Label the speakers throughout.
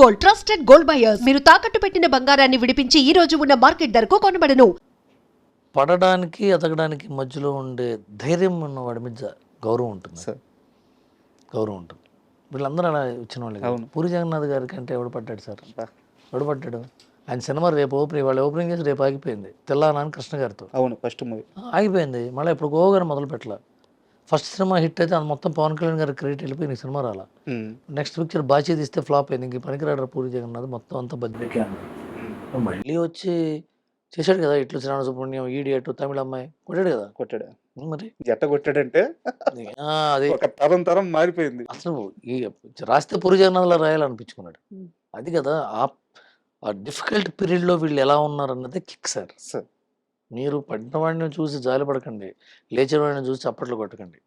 Speaker 1: Gold, trusted gold buyers. మీరు తాకట్టు పెట్టిన బంగారాన్ని విడిపించి ఈ రోజు ఉన్న మార్కెట్ ధరకు కొనబడను.
Speaker 2: పడడానికి ఎదగడానికి మధ్యలో ఉండే ధైర్యం ఉన్న వాడి మీద గౌరవం ఉంటుంది
Speaker 3: సార్.
Speaker 2: గౌరవం ఉంటుంది. వీళ్ళందరూ అలా వచ్చిన వాళ్ళు కాదు.
Speaker 3: అవును.
Speaker 2: పూరి జగన్నాథ్ గారి కంటే ఎవడు పడ్డాడు సార్?
Speaker 3: అబ్బా.
Speaker 2: ఎవడు పడ్డాడు? ఆయన సినిమా రేపు వాళ్ళు ఓపెనింగ్ చేసి రేపు ఆగిపోయింది. తెల్లానాని కృష్ణ గారితో
Speaker 3: అవును, ఫస్ట్ మూవీ
Speaker 2: ఆగిపోయింది. మళ్ళీ ఇప్పుడు గోగారు మొదలు పెట్టాల. ఫస్ట్ సినిమా హిట్ అయితే అది మొత్తం పవన్ కళ్యాణ్ గారి క్రెడిట్ వెళ్ళిపోయి నీకు సినిమా రాలా. నెక్స్ట్ పిక్చర్ బాచీ తీస్తే ఫ్లాప్ అయింది. ఇంక పనికిరాడు పూరి జగన్నాథ్, మొత్తం అంతా బద్దెక్కి అన్నాడు. మళ్ళీ వచ్చి చేశాడు కదా ఇట్లు శ్రావణ సుబ్రహ్మణ్యం, ఈడియట్, తమిళ అమ్మాయి కొట్టాడు కదా.
Speaker 3: కొట్టాడు.
Speaker 2: మరి
Speaker 3: ఎట్ట కొట్టాడంటే
Speaker 2: అది
Speaker 3: ఒక తరం మారిపోయింది.
Speaker 2: అసలు ఈ రాస్తే పూరి జగన్నాథ్లో రాయాలనిపించుకున్నాడు. అది కదా ఆ డిఫికల్ట్ పీరియడ్లో వీళ్ళు ఎలా ఉన్నారన్నదే కిక్ సార్.
Speaker 3: సార్,
Speaker 2: మీరు పడిన వాడిని చూసి జాలి పడకండి, లేచిన వాడిని చూసి చప్పట్లు కొట్టకండి.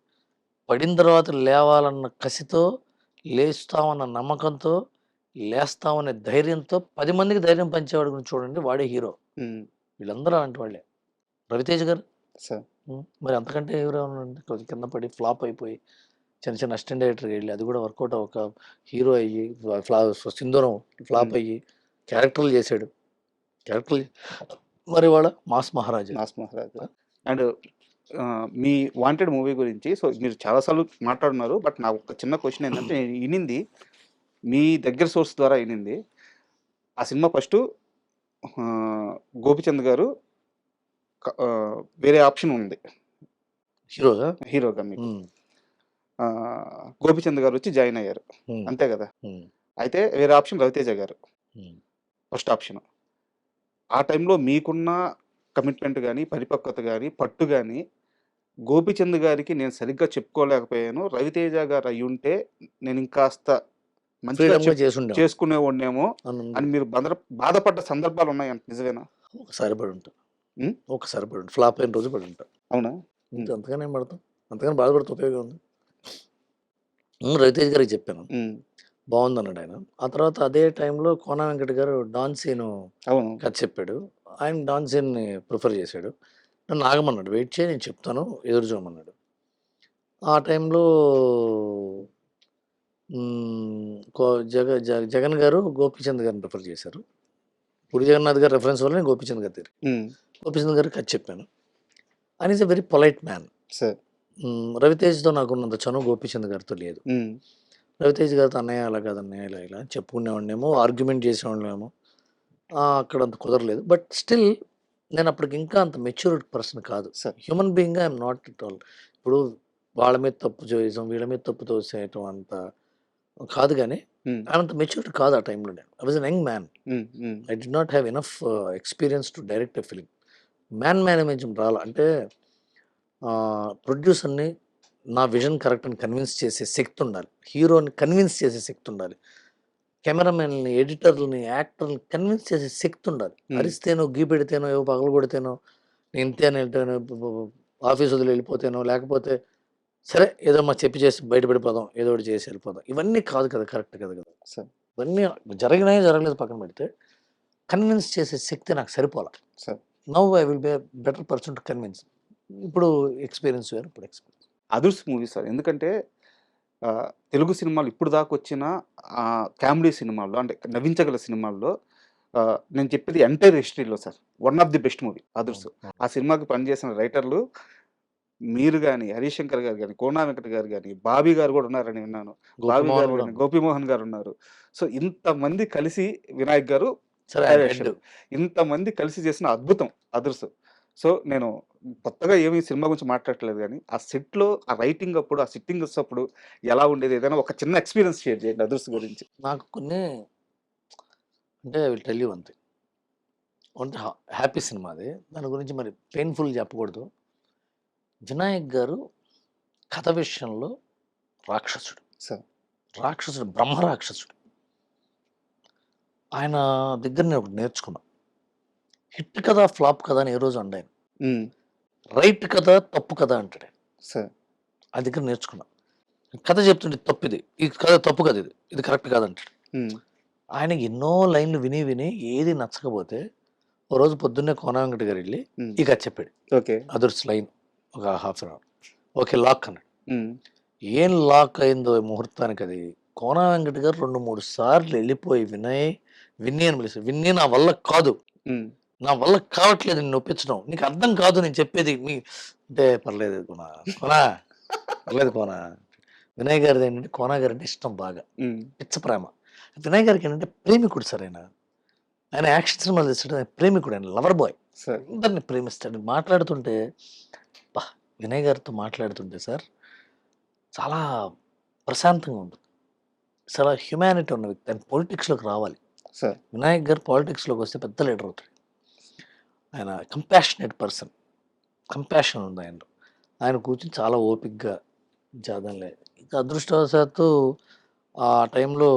Speaker 2: పడిన తర్వాత లేవాలన్న కసితో, లేస్తామన్న నమ్మకంతో, లేస్తామనే ధైర్యంతో 10 మందికి ధైర్యం పంచేవాడి గురించి చూడండి, వాడే హీరో. వీళ్ళందరూ అలాంటి వాళ్ళే. రవితేజ్ గారు
Speaker 3: సార్,
Speaker 2: మరి అంతకంటే ఎవరైనా కొంచెం కింద పడి ఫ్లాప్ అయిపోయి చిన్న చిన్న అసిస్టెంట్ డైరెక్టర్కి వెళ్ళి అది కూడా వర్కౌట్ ఒక హీరో అయ్యి సింధూరం ఫ్లాప్ అయ్యి క్యారెక్టర్లు చేశాడు. క్యారెక్టర్లు మరి వాళ్ళ మాస్ మహారాజు.
Speaker 3: అండ్ మీ వాంటెడ్ మూవీ గురించి సో మీరు చాలాసార్లు మాట్లాడున్నారు. బట్ నా ఒక చిన్న క్వశ్చన్ ఏంటంటే, నేను వినింది మీ దగ్గర సోర్స్ ద్వారా వినింది. ఆ సినిమా ఫస్ట్ గోపిచంద్ గారు వేరే ఆప్షన్ ఉంది హీరోగా మీకు. గోపిచంద్ గారు వచ్చి జాయిన్ అయ్యారు, అంతే కదా. అయితే వేరే ఆప్షన్ రవితేజ గారు ఫస్ట్ ఆప్షన్. ఆ టైంలో మీకున్న కమిట్మెంట్ కానీ, పరిపక్వత కానీ, పట్టు కానీ గోపిచంద్ గారికి నేను సరిగ్గా చెప్పుకోలేకపోయాను. రవితేజ గారు అయి ఉంటే నేను ఇంకాస్త మంచిగా చేసుకునేవాడినేమో అని మీరు బాధపడ్డ సందర్భాలు ఉన్నాయంట, నిజమేనా?
Speaker 2: ఒకసారి పడి ఉంటాం, ఒకసారి పడి ఫ్లాప్ అయిన రోజు పడి ఉంటాం.
Speaker 3: అవునా?
Speaker 2: అంతగానే ఏం పడతాం, అంతగానే బాధపడితే ఉపయోగం ఉంది. రవితేజ్ గారికి చెప్పాను, బాగుంది అన్నాడు ఆయన. ఆ తర్వాత అదే టైంలో కోన వెంకట గారు డాన్ సీన్ కథ చెప్పాడు. ఆయన డాన్ సీన్ని ప్రిఫర్ చేశాడు. నన్ను ఆగమన్నాడు, వెయిట్ చేయి నేను చెప్తాను, ఎదురు చూడమన్నాడు. ఆ టైంలో జగన్ గారు గోపీచంద్ గారిని ప్రిఫర్ చేశారు. పూరి జగన్నాథ్ గారి రెఫరెన్స్ వల్ల నేను గోపీచంద్ గారి దగ్గర గోపీచంద్ గారికి కథ చెప్పాను. ఆయన is a very polite man. రవితేజ్తో నాకున్నంత చనువు గోపీచంద్ గారితో లేదు. రవితేజ్ గారితో అన్నయ్య అలా కాదు, అన్నయ్య ఇలా ఇలా చెప్పుకునేవాడినేమో, ఆర్గ్యుమెంట్ చేసేవాళ్ళేమో, అక్కడ అంత కుదరలేదు. బట్ స్టిల్ నేను అప్పటికి ఇంకా అంత మెచ్యూర్డ్ పర్సన్ కాదు. Human being I'm not it all. ఇప్పుడు వాళ్ళ మీద తప్పు చేయడం, వీళ్ళ మీద తప్పు తోసేయటం అంత కాదు, కానీ అంత మెచ్యూర్డ్ కాదు ఆ టైంలో. నేను I was an young man. I did not have enough experience to direct a film. Management రాలా అంటే ప్రొడ్యూసర్ని నా విజన్ కరెక్ట్ అని కన్విన్స్ చేసే శక్తి ఉండాలి, హీరోని కన్విన్స్ చేసే శక్తి ఉండాలి, కెమెరామెన్ని, ఎడిటర్లని, యాక్టర్ని కన్విన్స్ చేసే శక్తి ఉండాలి. అరిస్తేనో, గీ పెడితేనో, ఏవో పగలు కొడితేనో, నేను ఇంతేనో ఆఫీస్ వదిలి వెళ్ళిపోతేనో, లేకపోతే సరే ఏదో మా చెప్పి చేసి బయటపడిపోదాం, ఏదో ఒకటి చేసి వెళ్ళిపోదాం, ఇవన్నీ కాదు కదా, కరెక్ట్ కదా కదా. ఇవన్నీ జరిగినాయో జరగలేదు పక్కన పెడితే కన్విన్స్ చేసే శక్తి నాకు సరిపోలా. Now I will be better person to convince. ఇప్పుడు ఎక్స్పీరియన్స్ వేరు, ఇప్పుడు ఎక్స్పీరియన్స్.
Speaker 3: అదృష్ట మూవీ సార్. ఎందుకంటే తెలుగు సినిమాలు ఇప్పుడు దాకా వచ్చిన కామెడీ సినిమాల్లో, అంటే నవ్వించగల సినిమాల్లో నేను చెప్పేది ఎంటైర్ హిస్టరీలో sir one of the best movie అదృష్ట. ఆ సినిమాకి పనిచేసిన రైటర్లు మీరు కానీ, హరిశంకర్ గారు కానీ, కోనా వెంకట గారు కానీ, బాబీ గారు కూడా ఉన్నారని విన్నాను. బాబీ గారు కానీ, గోపిమోహన్ గారు ఉన్నారు. సో ఇంతమంది కలిసి, వినాయక్ గారు, ఇంతమంది కలిసి చేసిన అద్భుతం అదృష్టం. సో నేను కొత్తగా ఏమీ సినిమా గురించి మాట్లాడట్లేదు, కానీ ఆ సెట్లో ఆ రైటింగ్ అప్పుడు, ఆ సిట్టింగ్ అప్పుడు ఎలా ఉండేది, ఏదైనా ఒక చిన్న ఎక్స్పీరియన్స్ షేర్ చేయండి అదృష్టం గురించి.
Speaker 2: నాకు కొన్ని అంటే I will tell you one thing. అంటే హ్యాపీ సినిమా అది, దాని గురించి మరి పెయిన్ఫుల్ చెప్పకూడదు. వినాయక్ గారు కథ విషయంలో రాక్షసుడు
Speaker 3: సార్,
Speaker 2: రాక్షసుడు, బ్రహ్మ రాక్షసుడు. ఆయన దగ్గర నేను ఒకటి నేర్చుకున్నా. హిట్ కదా, ఫ్లాప్ కదా అని ఏ రోజు అండాయన. రైట్ కదా, తప్పు కదా అంటాడు
Speaker 3: సార్.
Speaker 2: ఆ దగ్గర నేర్చుకున్నా. కథ చెప్తుంటే తప్పు, ఇది కథ తప్పు కదా, ఇది కరెక్ట్ కాదంటాడు. ఆయన ఎన్నో లైన్లు విని విని ఏది నచ్చకపోతే ఓ రోజు పొద్దున్నే కోన వెంకట గారు వెళ్ళి ఈ కథ చెప్పాడు.
Speaker 3: ఓకే,
Speaker 2: అదర్స్ లైన్ ఒక half an hour. Okay lock అన్నాడు. ఏం లాక్ అయిందో ముహూర్తానికి అది కోన వెంకట్ గారు 2-3 సార్లు వెళ్ళిపోయి విన్నీ అని పిలిచారు. విన్నీ నా వల్ల కాదు.
Speaker 3: హ్మ్.
Speaker 2: నా వల్ల కావట్లేదు నిన్ను ఒప్పించడం. నీకు అర్థం కాదు నేను చెప్పేది. అంటే పర్లేదు కోనా పర్లేదు కోనా. వినయ్ గారిది ఏంటంటే కోన గారు అంటే ఇష్టం బాగా.
Speaker 3: హ్మ్.
Speaker 2: పిచ్చ ప్రేమ. వినయ్ గారికి ఏంటంటే ప్రేమికుడు సార్ ఆయన. ఆయన యాక్షన్ సినిమాలు తీస్తాడు. ఆయన ప్రేమికుడు. ఆయన లవర్ బాయ్.
Speaker 3: సార్.
Speaker 2: అందరిని ప్రేమిస్తాడు. మాట్లాడుతుంటే వినయ్ గారితో మాట్లాడుతుంటే సార్ చాలా ప్రశాంతంగా ఉంటుంది. చాలా హ్యుమానిటీ ఉన్న వ్యక్తి. ఆయన పొలిటిక్స్‌లోకి రావాలి.
Speaker 3: సార్.
Speaker 2: వినాయక్ గారు పాలిటిక్స్‌లోకి వస్తే పెద్ద లీడర్ అవుతాడు. ఆయన కంపాషనేట్ పర్సన్. కంపాషన్ ఉంది ఆయనలో. ఆయన కూర్చొని చాలా ఓపికగా జాదంలే. ఇంకా అదృష్టవశాత్తు ఆ టైంలో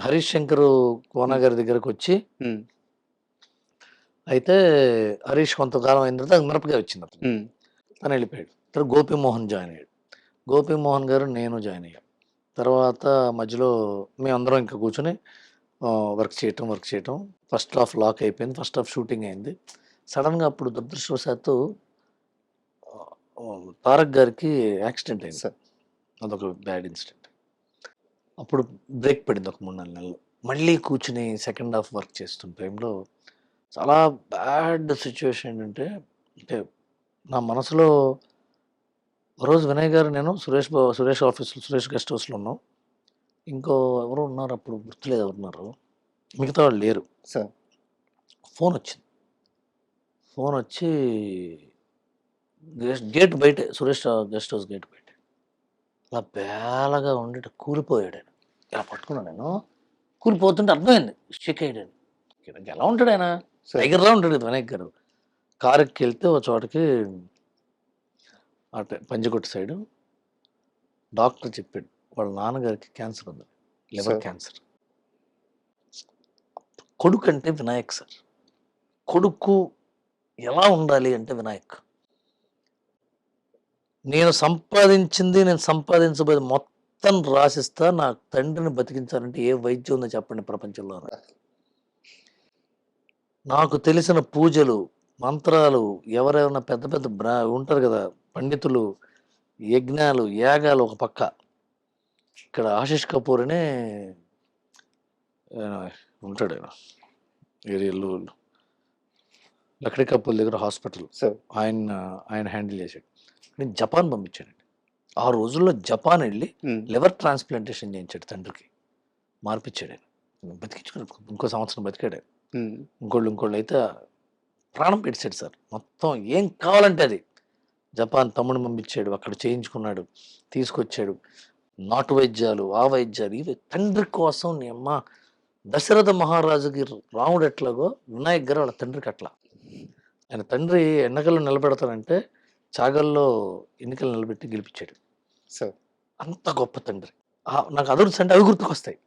Speaker 2: హరీష్ శంకర్ కోన గారి దగ్గరకొచ్చి
Speaker 3: హ్మ్.
Speaker 2: అయితే హరీష్ కొంతకాలం అయిన తర్వాత మిరపకాయ వచ్చింది అతనికి.
Speaker 3: హ్మ్.
Speaker 2: తను వెళ్ళిపోయాడు. తర్వాత గోపీమోహన్ జాయిన్ అయ్యాడు. గోపీమోహన్ గారు, నేను జాయిన్ అయ్యాం. తర్వాత మధ్యలో మేమందరం ఇంకా కూర్చొని వర్క్ చేయటం. ఫస్ట్ హాఫ్ లాక్ అయిపోయింది. ఫస్ట్ హాఫ్ షూటింగ్ అయింది. సడన్‌గా అప్పుడు దురదృష్టవశాత్తు తారక్ గారికి యాక్సిడెంట్ అయింది.
Speaker 3: సార్.
Speaker 2: అదొక బ్యాడ్ ఇన్సిడెంట్. అప్పుడు బ్రేక్ పడింది ఒక 3, 4 నెలలు. మళ్ళీ కూర్చొని సెకండ్ హాఫ్ వర్క్ చేస్తున్న టైంలో చాలా బ్యాడ్ సిట్యుయేషన్ ఏంటంటే, అంటే నా మనసులో రోజు వినయ్ గారు, నేను సురేష్ ఆఫీస్‌లో, సురేష్ గెస్ట్ హౌస్‌లో ఉన్నాం. ఇంకో ఎవరో ఉన్నారు, అప్పుడు గుర్తులేదు ఎవరున్నారు. మిగతా వాళ్ళు లేరు.
Speaker 3: సార్.
Speaker 2: ఫోనొచ్చింది. ఫోనొచ్చి గేట్ బయటే, సురేష్ గెస్ట్ హౌస్ గేట్ బయటే. అలా బేలగా ఉండి ఇట్లా కూలిపోయాడాయన. ఇలా పట్టుకున్నా నేను. కూలిపోతుంటే అర్థమైంది. షేక్ అయ్యాడని. ఎలా ఉంటాడు ఆయన?
Speaker 3: సార్.
Speaker 2: టైగర్‌లా ఉంటాడు కదా వినాయక్ గారు. కారు ఎక్కెళ్తే ఓ చోటకి అటే పంజగుట్ట సైడు డాక్టర్ చెప్పాడు. వాళ్ళ నాన్నగారికి క్యాన్సర్ ఉంది. Liver
Speaker 3: sir.
Speaker 2: క్యాన్సర్. కొడుకు అంటే వినాయక్ సార్. కొడుకు ఎలా ఉండాలి అంటే వినాయక్. నేను సంపాదించబోయేది మొత్తం రాసిస్తా. నా తండ్రిని బతికించాలంటే ఏ వైద్యం ఉందో చెప్పండి ప్రపంచంలో. నాకు తెలిసిన పూజలు, మంత్రాలు, ఎవరెవరైనా పెద్ద పెద్ద ఉంటారు కదా పండితులు, యజ్ఞాలు, యాగాలు ఒక పక్క. ఇక్కడ ఆశిష్ కపూర్ అనే ఉంటాడు ఆయన. ఏరియాలో లక్డీ కపూర్ దగ్గర హాస్పిటల్.
Speaker 3: సార్.
Speaker 2: ఆయన హ్యాండిల్ చేశాడు. నేను జపాన్ పంపించానండి. ఆ రోజుల్లో జపాన్ వెళ్ళి
Speaker 3: హ్మ్.
Speaker 2: లివర్ ట్రాన్స్ప్లాంటేషన్ చేయించాడు తండ్రికి. మార్పిచ్చాడు ఆయన. బతికించుకున్నాడు. ఇంకో సంవత్సరం బతికాడు ఆయన.
Speaker 3: హ్మ్.
Speaker 2: ఇంకోళ్ళు అయితే ప్రాణం పెట్టాడు సార్. మొత్తం ఏం కావాలంటే అది. జపాన్ తమ్ముడిని పంపించాడు. అక్కడ చేయించుకున్నాడు. తీసుకొచ్చాడు. నాటు వైద్యాలు, ఆ వైద్యాలు, ఇవి తండ్రి కోసం. నీ అమ్మ దశరథ మహారాజుకి రాముడు ఎట్లాగో వినాయక్ గారు వాళ్ళ తండ్రికి అట్లా. ఆయన తండ్రి ఎన్నికల్లో నిలబెడతానంటే చాగల్లో ఎన్నికలు నిలబెట్టి గెలిపించాడు.
Speaker 3: సార్.
Speaker 2: అంత గొప్ప తండ్రి. నాకు అదర్స్ అంటే అవి గుర్తుకొస్తాయి.